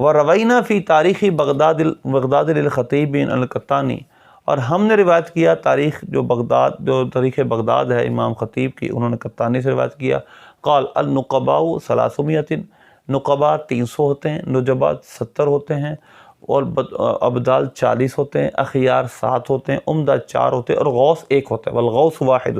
و روینہ فی تاریخی بغداد للخطیب القطانی، اور ہم نے روایت کیا تاریخ جو تاریخ بغداد ہے امام خطیب کی، انہوں نے قطانی سے روایت کیا، قال النقباء 300، نقباء 300 ہوتے ہیں، نجباء 70 ہوتے ہیں، اور ابدال 40 ہوتے ہیں، اخیار 7 ہوتے ہیں، عمدہ 4 ہوتے ہیں، اور غوث 1 ہوتا ہے، والغوث واحد۔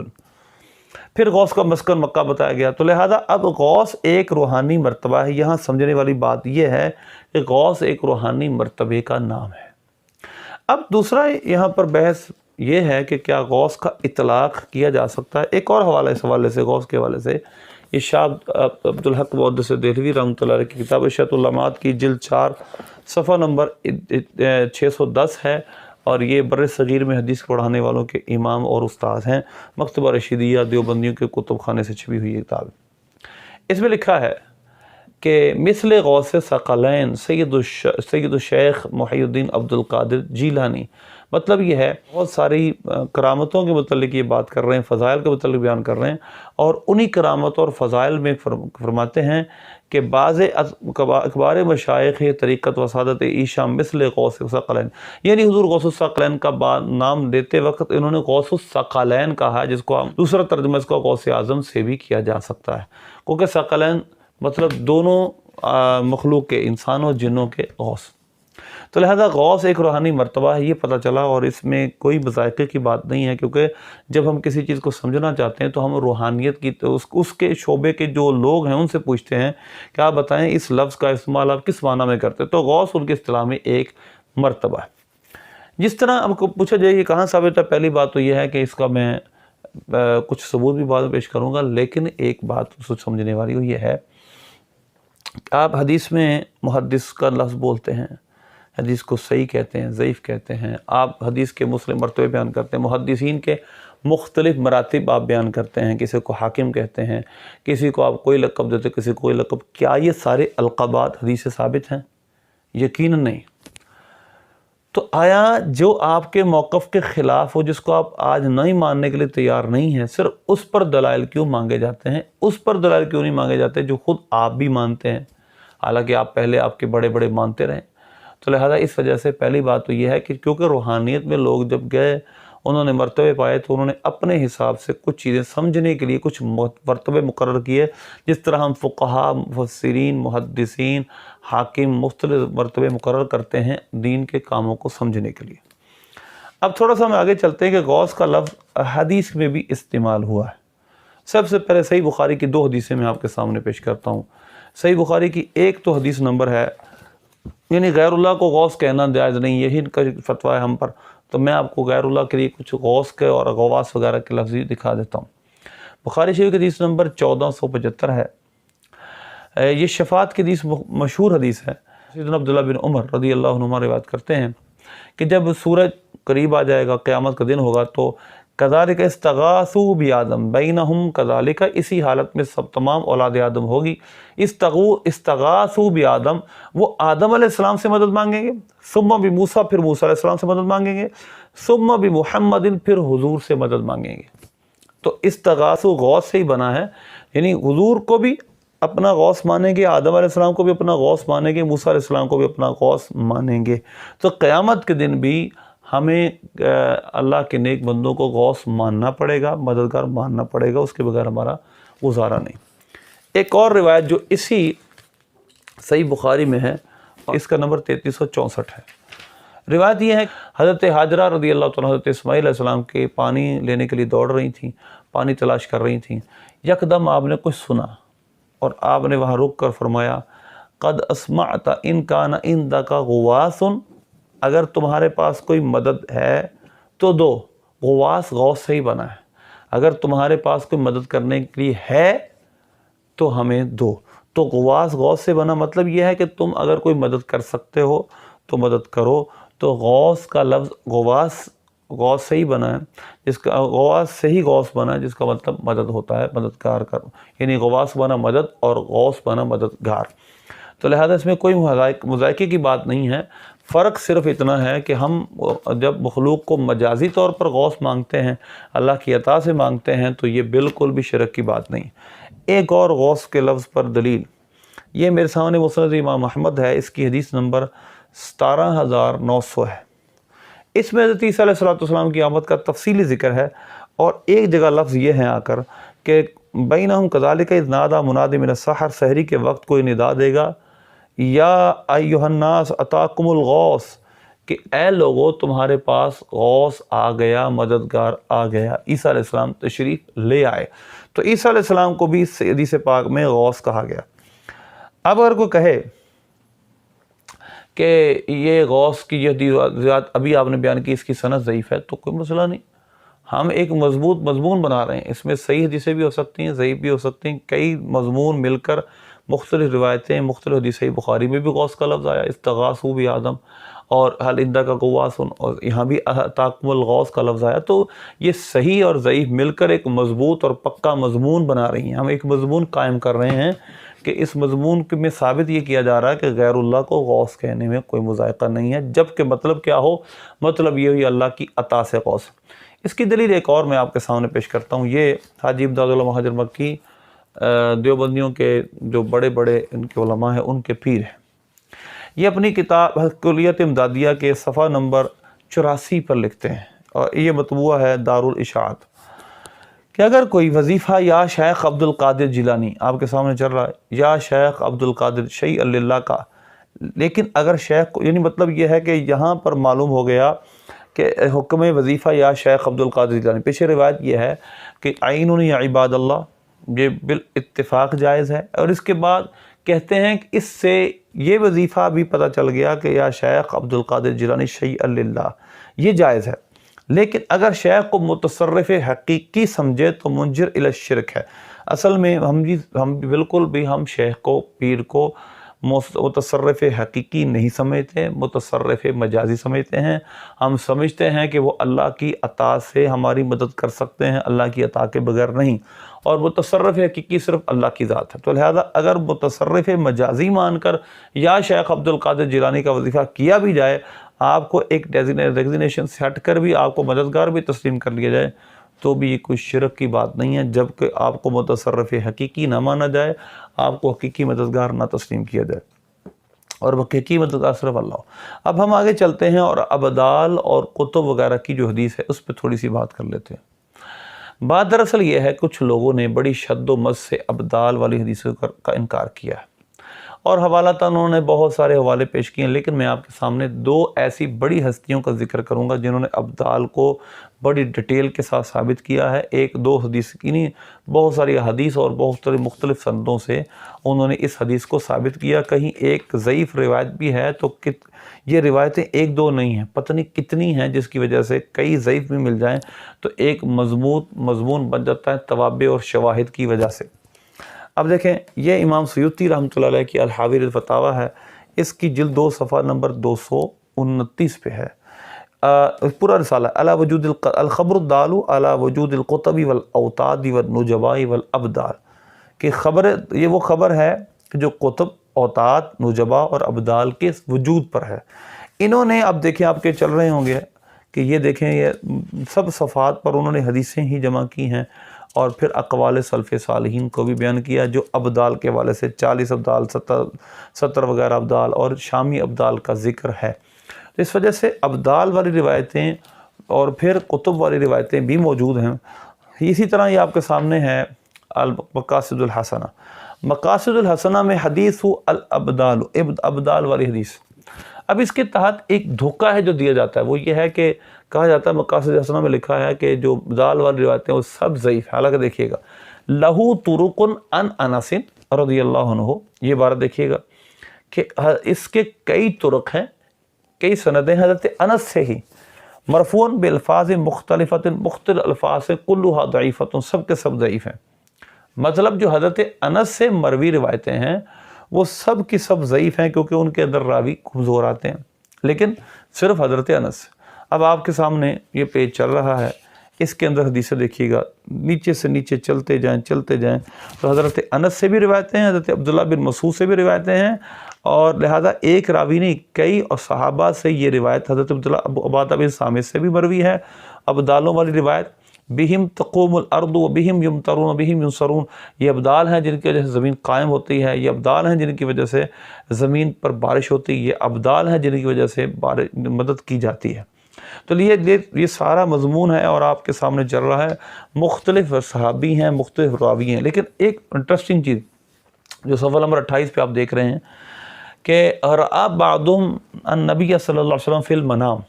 پھر غوث کا مسکن مکہ بتایا گیا، تو لہذا اب غوث ایک روحانی مرتبہ ہے۔ یہاں سمجھنے والی بات یہ ہے کہ غوث ایک روحانی مرتبے کا نام ہے۔ اب دوسرا یہاں پر بحث یہ ہے کہ کیا غوث کا اطلاق کیا جا سکتا ہے؟ ایک اور حوالہ اس حوالے سے، غوث کے حوالے سے، یہ شاہ عبدالحق محدث دہلوی رحمۃ اللہ علیہ کی کتاب اشرۃ العلامات کی جلد 4 صفحہ نمبر 610 ہے، اور یہ بر صغیر میں حدیث کو پڑھانے والوں کے امام اور استاد ہیں، مکتبہ رشیدیہ دیوبندیوں کے کتب خانے سے چھپی ہوئی یہ کتاب۔ اس میں لکھا ہے کہ مثل غوث ثقلین سید الشیخ محی الدین عبد القادر جیلانی، مطلب یہ ہے بہت ساری کرامتوں کے متعلق یہ بات کر رہے ہیں، فضائل کے متعلق بیان کر رہے ہیں، اور انہی کرامتوں اور فضائل میں فرماتے ہیں کہ بعض اخبار مشائخ طریقت و سعادت عیشہ مثل غوث الثقلین، یعنی حضور غوث الثقلین کا نام دیتے وقت انہوں نے غوث الثقلین کہا، جس کو دوسرا ترجمہ اس کو غوث اعظم سے بھی کیا جا سکتا ہے، کیونکہ ثقلین مطلب دونوں مخلوق کے، انسانوں جنوں کے غوث۔ تو لہذا غوث ایک روحانی مرتبہ ہے، یہ پتہ چلا، اور اس میں کوئی مذائقے کی بات نہیں ہے، کیونکہ جب ہم کسی چیز کو سمجھنا چاہتے ہیں تو ہم روحانیت کی اس کے شعبے کے جو لوگ ہیں ان سے پوچھتے ہیں کہ آپ بتائیں اس لفظ کا استعمال آپ کس معنی میں کرتے ہیں، تو غوث ان کے اصطلاح میں ایک مرتبہ ہے۔ جس طرح آپ کو پوچھا جائے یہ کہاں ثابت ہے، پہلی بات تو یہ ہے کہ اس کا میں کچھ ثبوت بھی بعد میں پیش کروں گا، لیکن ایک بات سمجھنے والی وہ یہ ہے کہ آپ حدیث میں محدث کا لفظ بولتے ہیں، حدیث کو صحیح کہتے ہیں، ضعیف کہتے ہیں، آپ حدیث کے مسلم مرتبے بیان کرتے ہیں، محدثین کے مختلف مراتب آپ بیان کرتے ہیں، کسی کو حاکم کہتے ہیں، کسی کو آپ کوئی لقب دیتے، کسی کو کوئی لقب، کیا یہ سارے القابات حدیث سے ثابت ہیں؟ یقیناً نہیں۔ تو آیا جو آپ کے موقف کے خلاف ہو، جس کو آپ آج نہیں ماننے کے لیے تیار نہیں ہیں، صرف اس پر دلائل کیوں مانگے جاتے ہیں؟ اس پر دلائل کیوں نہیں مانگے جاتے جو خود آپ بھی مانتے ہیں، حالانکہ آپ پہلے آپ کے بڑے بڑے مانتے رہیں؟ تو لہذا اس وجہ سے پہلی بات تو یہ ہے کہ کیونکہ روحانیت میں لوگ جب گئے، انہوں نے مرتبے پائے، تو انہوں نے اپنے حساب سے کچھ چیزیں سمجھنے کے لیے کچھ مرتبے مقرر کیے، جس طرح ہم فقہا، مفسرین، محدثین، حاکم مختلف مرتبے مقرر کرتے ہیں دین کے کاموں کو سمجھنے کے لیے۔ اب تھوڑا سا ہم آگے چلتے ہیں کہ غوث کا لفظ حدیث میں بھی استعمال ہوا ہے۔ سب سے پہلے صحیح بخاری کی 2 حدیثیں میں آپ کے سامنے پیش کرتا ہوں۔ صحیح بخاری کی ایک تو حدیث نمبر ہے، یعنی غیر اللہ کو غوث کہنا جائز نہیں، یہی ان کا فتویٰ ہے ہم پر، تو میں آپ کو غیر اللہ کے لیے کچھ غوث کے اور غواص وغیرہ کے لفظ دکھا دیتا ہوں۔ بخاری شریف کی حدیث نمبر 1475 ہے، یہ شفاعت کی حدیث مشہور حدیث ہے۔ سیدنا عبداللہ بن عمر رضی اللہ عنہما روایت کرتے ہیں کہ جب سورج قریب آ جائے گا، قیامت کا دن ہوگا، تو کذالک استغاثوا بآدم بینہم، کذالک اسی حالت میں سب تمام اولاد آدم ہوگی، استغاثوا بآدم، وہ آدم علیہ السلام سے مدد مانگیں گے، ثم بموسیٰ، پھر موسیٰ علیہ السلام سے مدد مانگیں گے، ثم بمحمد، پھر حضور سے مدد مانگیں گے۔ تو استغاثوا غوث سے ہی بنا ہے، یعنی حضور کو بھی اپنا غوث مانیں گے، آدم علیہ السلام کو بھی اپنا غوث مانیں گے، موسیٰ علیہ السلام کو بھی اپنا غوث مانیں گے۔ تو قیامت کے دن بھی ہمیں اللہ کے نیک بندوں کو غوث ماننا پڑے گا، مددگار ماننا پڑے گا، اس کے بغیر ہمارا گزارا نہیں۔ ایک اور روایت جو اسی صحیح بخاری میں ہے، اس کا نمبر 3364 ہے۔ روایت یہ ہے حضرت حاجرہ رضی اللہ تعالیٰ حضرت اسماعیل علیہ السلام کے پانی لینے کے لیے دوڑ رہی تھیں، پانی تلاش کر رہی تھیں، یکدم آپ نے کچھ سنا اور آپ نے وہاں رک کر فرمایا قد اسمعت ان کان عندک غواث، اگر تمہارے پاس کوئی مدد ہے تو دو۔ غواث غوث سے ہی بنا ہے، اگر تمہارے پاس کوئی مدد کرنے کے لیے ہے تو ہمیں دو۔ تو غواث غوث سے بنا مطلب یہ ہے کہ تم اگر کوئی مدد کر سکتے ہو تو مدد کرو۔ تو غوث کا لفظ غوث سے ہی بنا ہے، جس کا غواث سے ہی غوث بنا ہے، جس کا مطلب مدد ہوتا ہے، مددگار کرو، یعنی غواث بنا مدد اور غوث بنا مددگار۔ تو لہذا اس میں کوئی مذائقے کی بات نہیں ہے، فرق صرف اتنا ہے کہ ہم جب مخلوق کو مجازی طور پر غوث مانگتے ہیں، اللہ کی عطا سے مانگتے ہیں، تو یہ بالکل بھی شرک کی بات نہیں۔ ایک اور غوث کے لفظ پر دلیل یہ میرے سامنے مسند امام احمد ہے، اس کی حدیث نمبر 17900 ہے۔ اس میں حضرت عیسیٰ علیہ السلام کی آمد کا تفصیلی ذکر ہے، اور ایک جگہ لفظ یہ ہے آ کر کہ بینہم کذالک اذ نادی منادی من السحر، سحری کے وقت کوئی ندا دے گا، یا ایھا الناس اتاکم الغوث، کہ اے لوگو تمہارے پاس غوث آ گیا، مددگار آ گیا، عیسیٰ علیہ السلام تشریف لے آئے۔ تو عیسیٰ علیہ السلام کو بھی اس حدیث پاک میں غوث کہا گیا۔ اب اگر کوئی کہے کہ یہ غوث کی یہ حدیث ابھی آپ نے بیان کی، اس کی سند ضعیف ہے، تو کوئی مسئلہ نہیں، ہم ایک مضبوط مضمون بنا رہے ہیں، اس میں صحیح حدیثیں بھی ہو سکتی ہیں، ضعیف بھی ہو سکتی ہیں، کئی مضمون مل کر مختلف روایتیں، مختلف حدیث صحیح بخاری میں بھی غوث کا لفظ آیا، استغاثوا بآدم، اور حل اندہ کا غواث، اور یہاں بھی اتاکم الغوث کا لفظ آیا۔ تو یہ صحیح اور ضعیف مل کر ایک مضبوط اور پکا مضمون بنا رہی ہیں، ہم ایک مضمون قائم کر رہے ہیں کہ اس مضمون میں ثابت یہ کیا جا رہا ہے کہ غیر اللہ کو غوث کہنے میں کوئی مذائقہ نہیں ہے، جبکہ مطلب کیا ہو، مطلب یہ ہوئی اللہ کی عطا سے غوث۔ اس کی دلیل ایک اور میں آپ کے سامنے پیش کرتا ہوں، یہ حاجی امداد اللہ مہاجر مکی دیوبندیوں کے جو بڑے بڑے ان کے علماء ہیں، ان کے پیر ہیں، یہ اپنی کتاب کلیت امدادیہ کے صفحہ نمبر 84 پر لکھتے ہیں، اور یہ مطبوعہ ہے دارالاشاعت، کہ اگر کوئی وظیفہ یا شیخ عبد القادر جیلانی آپ کے سامنے چل رہا ہے، یا شیخ عبد القادر شیء للہ کا، لیکن اگر شیخ کو، یعنی مطلب یہ ہے کہ یہاں پر معلوم ہو گیا کہ حکم وظیفہ یا شیخ عبد القادر جیلانی، پیچھے روایت یہ ہے کہ عین یا عباد اللہ، یہ بالاتفاق جائز ہے، اور اس کے بعد کہتے ہیں کہ اس سے یہ وظیفہ بھی پتہ چل گیا کہ یا شیخ عبد القادر جیلانی شیء للہ، یہ جائز ہے، لیکن اگر شیخ کو متصرف حقیقی سمجھے تو منجر الی الشرک ہے۔ اصل میں ہم بالکل بھی ہم شیخ کو، پیر کو متصرف حقیقی نہیں سمجھتے، متصرف مجازی سمجھتے ہیں، ہم سمجھتے ہیں کہ وہ اللہ کی عطا سے ہماری مدد کر سکتے ہیں، اللہ کی عطا کے بغیر نہیں، اور متصرف حقیقی صرف اللہ کی ذات ہے۔ تو لہذا اگر متصرف مجازی مان کر یا شیخ عبد القادر جیلانی کا وظیفہ کیا بھی جائے، آپ کو ایک ڈیزگنیشن سے ہٹ کر بھی آپ کو مددگار بھی تسلیم کر لیا جائے، تو بھی یہ کوئی شرک کی بات نہیں ہے، جبکہ آپ کو متصرف حقیقی نہ مانا جائے، آپ کو حقیقی مددگار نہ تسلیم کیا جائے، اور حقیقی مددگار صرف اللہ ہو۔ اب ہم آگے چلتے ہیں اور ابدال اور کتب وغیرہ کی جو حدیث ہے اس پہ تھوڑی سی بات کر لیتے ہیں۔ بات دراصل یہ ہے، کچھ لوگوں نے بڑی شد و مز سے ابدال والی حدیثوں کا انکار کیا ہے، اور حوالہ تاً انہوں نے بہت سارے حوالے پیش کیے ہیں، لیکن میں آپ کے سامنے دو ایسی بڑی ہستیوں کا ذکر کروں گا جنہوں نے ابدال کو بڑی ڈیٹیل کے ساتھ ثابت کیا ہے۔ ایک دو حدیث کی نہیں، بہت ساری حدیث اور بہت ساری مختلف سندوں سے انہوں نے اس حدیث کو ثابت کیا۔ کہیں ایک ضعیف روایت بھی ہے تو یہ روایتیں ایک دو نہیں ہیں، پتہ نہیں کتنی ہیں، جس کی وجہ سے کئی ضعیف بھی مل جائیں تو ایک مضمون بن جاتا ہے توابع اور شواہد کی وجہ سے۔ اب دیکھیں، یہ امام سیوطی رحمۃ اللہ علیہ کی الحاوی الفتاویٰ ہے، اس کی جلد 2 صفحہ نمبر 229 پہ ہے، پورا رسالہ علی وجود الخبر الدال علی وجود القطب والاوتاد والنجباء والابدال، کہ خبر، یہ وہ خبر ہے کہ جو قطب، اوتاد، نجباء اور ابدال کے وجود پر ہے۔ انہوں نے، اب دیکھیں آپ کے چل رہے ہوں گے کہ یہ دیکھیں، یہ سب صفحات پر انہوں نے حدیثیں ہی جمع کی ہیں، اور پھر اقوال سلف صالحین کو بھی بیان کیا جو ابدال کے والے سے 40 ابدال، 70 وغیرہ ابدال اور شامی ابدال کا ذکر ہے۔ تو اس وجہ سے ابدال والی روایتیں اور پھر قطب والی روایتیں بھی موجود ہیں۔ اسی طرح یہ آپ کے سامنے ہے المقاصد الحسنہ، مقاصد الحسنہ میں حدیث الابدال، ابدال والی حدیث۔ اب اس کے تحت ایک دھوکہ ہے جو دیا جاتا ہے، وہ یہ ہے کہ کہا جاتا ہے مقاصد حسنہ میں لکھا ہے کہ جو ابدال والی روایتیں وہ سب ضعیف ہیں، حالانکہ دیکھیے گا لہو طرق عن انس رضی اللہ عنہ، یہ عبارت دیکھیے گا کہ اس کے کئی طرق ہیں، کئی سندیں حضرت انس سے ہی، مرفوع بالفاظ مختلفۃ، مختلف الفاظ سے، کلھا ضعیفۃ، سب کے سب ضعیف ہیں۔ مطلب جو حضرت انس سے مروی روایتیں ہیں وہ سب کی سب ضعیف ہیں، کیونکہ ان کے اندر راوی کمزور آتے ہیں، لیکن صرف حضرت انس۔ اب آپ کے سامنے یہ پیج چل رہا ہے، اس کے اندر حدیثیں دیکھیے گا، نیچے سے نیچے چلتے جائیں تو حضرت انس سے بھی روایتیں ہیں، حضرت عبداللہ بن مسعود سے بھی روایتیں ہیں، اور لہذا ایک راوی نہیں، کئی اور صحابہ سے یہ روایت حضرت عبداللہ عبادہ بن صامت سے بھی مروی ہے، ابدالوں والی روایت۔ بہم تقوم الارض و بہم یمترون و بہم ینصرون، یہ ابدال ہیں جن کی وجہ سے زمین قائم ہوتی ہے، یہ ابدال ہیں جن کی وجہ سے زمین پر بارش ہوتی ہے، یہ ابدال ہیں جن کی وجہ سے مدد کی جاتی ہے۔ تو یہ سارا مضمون ہے اور آپ کے سامنے چل رہا ہے، مختلف صحابی ہیں، مختلف راوی ہیں، لیکن ایک انٹرسٹنگ چیز جو صفحہ نمبر 28 پہ آپ دیکھ رہے ہیں کہ رأى بعضهم النبی صلی اللہ علیہ وسلم فی المنام،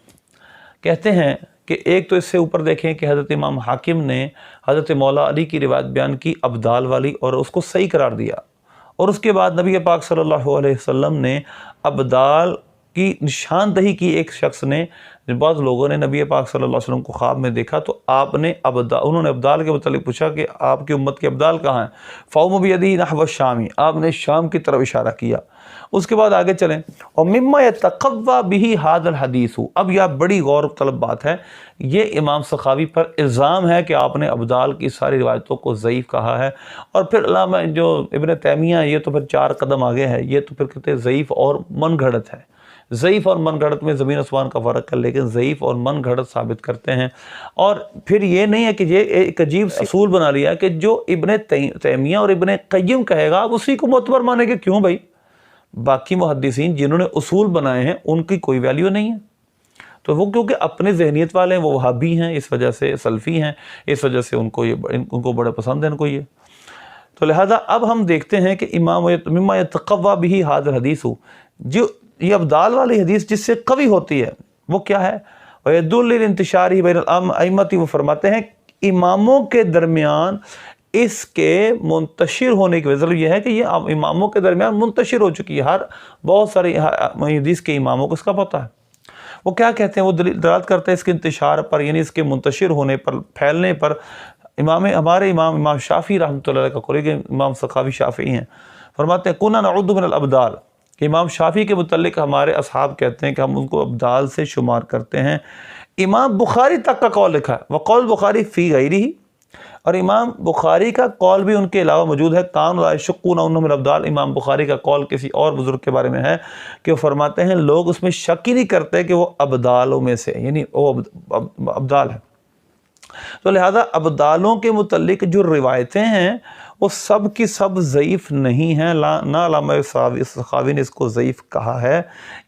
کہتے ہیں کہ ایک تو اس سے اوپر دیکھیں کہ حضرت امام حاکم نے حضرت مولا علی کی روایت بیان کی ابدال والی اور اس کو صحیح قرار دیا، اور اس کے بعد نبی پاک صلی اللہ علیہ وسلم نے ابدال کی نشاندہی کی۔ ایک شخص نے، بعض لوگوں نے نبی پاک صلی اللہ علیہ وسلم کو خواب میں دیکھا تو انہوں نے ابدال کے متعلق پوچھا کہ آپ کی امت کے ابدال کہاں ہیں؟ فَأَوْمَ بِيَدِهِ نَحْوَ الشَّامِ، آپ نے شام کی طرف اشارہ کیا۔ اس کے بعد آگے چلیں، اور مما يتقوى به هذا الحدیث، اب یہ بڑی غور طلب بات ہے، یہ امام سخاوی پر الزام ہے کہ آپ نے ابدال کی ساری روایتوں کو ضعیف کہا ہے، اور پھر علامہ جو ابن تیمیہ، یہ تو پھر 4 قدم آگے ہے، یہ تو پھر کہتے ہیں ضعیف اور من گھڑت ہے۔ ضعیف اور من گھڑت میں زمین آسمان کا فرق ہے، لیکن ضعیف اور من گھڑت ثابت کرتے ہیں۔ اور پھر یہ نہیں ہے کہ یہ ایک عجیب اصول بنا لیا کہ جو ابن تیمیہ اور ابن قیم کہے گا آپ اسی کو معتبر مانیں گے، کیوں بھائی؟ باقی محدثین جنہوں نے اصول بنائے ہیں ان کی کوئی ویلیو نہیں ہے، تو وہ کیونکہ اپنے ذہنیت والے ہیں، وہ وہابی ہیں، اس وجہ سے سلفی ہیں، اس وجہ سے ان کو بڑے پسند ہے ان کو یہ۔ تو لہذا اب ہم دیکھتے ہیں کہ مما يتقوى به هذا الحدیث، جو یہ ابدال والی حدیث جس سے قوی ہوتی ہے وہ کیا ہے؟ وَيَدُلُّ لِانْتِشَارِهِ بَيْنَ الْأَئِمَّةِ، وہ فرماتے ہیں اماموں کے درمیان اس کے منتشر ہونے کی وجہ یہ ہے کہ یہ اماموں کے درمیان منتشر ہو چکی ہے، بہت سارے حدیث کے اماموں کو اس کا پتہ ہے۔ وہ کیا کہتے ہیں؟ وہ دلالت کرتے ہیں اس کے انتشار پر، یعنی اس کے منتشر ہونے پر، پھیلنے پر۔ ہمارے امام شافعی رحمۃ اللہ علیہ کا قول ہے کہ امام سخاوی شافعی ہیں، فرماتے ہیں کُنَّا نَعُدُّ مِنَ الْأَبْدَالِ، کہ امام شافعی کے متعلق ہمارے اصحاب کہتے ہیں کہ ہم ان کو ابدال سے شمار کرتے ہیں۔ امام بخاری تک کا قول لکھا ہے، وقول بخاری فی غیرہ، اور امام بخاری کا قول بھی ان کے علاوہ موجود ہے، کان لا یشکون انہ من الابدال، امام بخاری کا قول کسی اور بزرگ کے بارے میں ہے کہ وہ فرماتے ہیں لوگ اس میں شک ہی نہیں کرتے کہ وہ ابدالوں میں سے، یعنی وہ ابدال ہے۔ تو لہذا ابدالوں کے متعلق جو روایتیں ہیں وہ سب کی سب ضعیف نہیں ہیں، نہ علامہ سخاوی نے اس کو ضعیف کہا ہے۔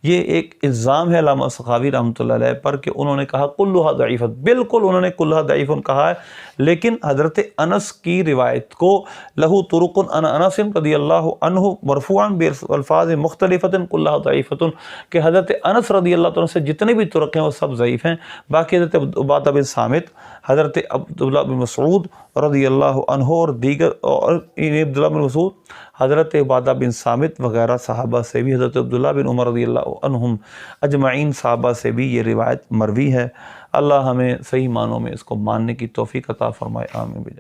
یہ ایک الزام ہے علامہ سخاوی رحمۃ اللہ علیہ پر کہ انہوں نے کہا کلھا ضعیف، بالکل انہوں نے کلھا ضعیف کہا ہے، لیکن حضرت انس کی روایت کو لہو طرق عن انس رضی اللہ عنہ مرفوعا بالفاظ مختلفۃ کلھا ضعیفۃ، کہ حضرت انس رضی اللہ عنہ سے جتنے بھی طرق ہیں وہ سب ضعیف ہیں۔ باقی حضرت عبادہ بن صامت، حضرت عبداللہ بن مسعود رضی اللہ عنہ اور دیگر، اور عبداللہ بن مسعود، حضرت عبادہ بن صامت وغیرہ صحابہ سے بھی، حضرت عبداللہ بن عمر رضی اللہ عنہم اجمعین صحابہ سے بھی یہ روایت مروی ہے۔ اللہ ہمیں صحیح معنوں میں اس کو ماننے کی توفیق عطا فرمائے، آمین۔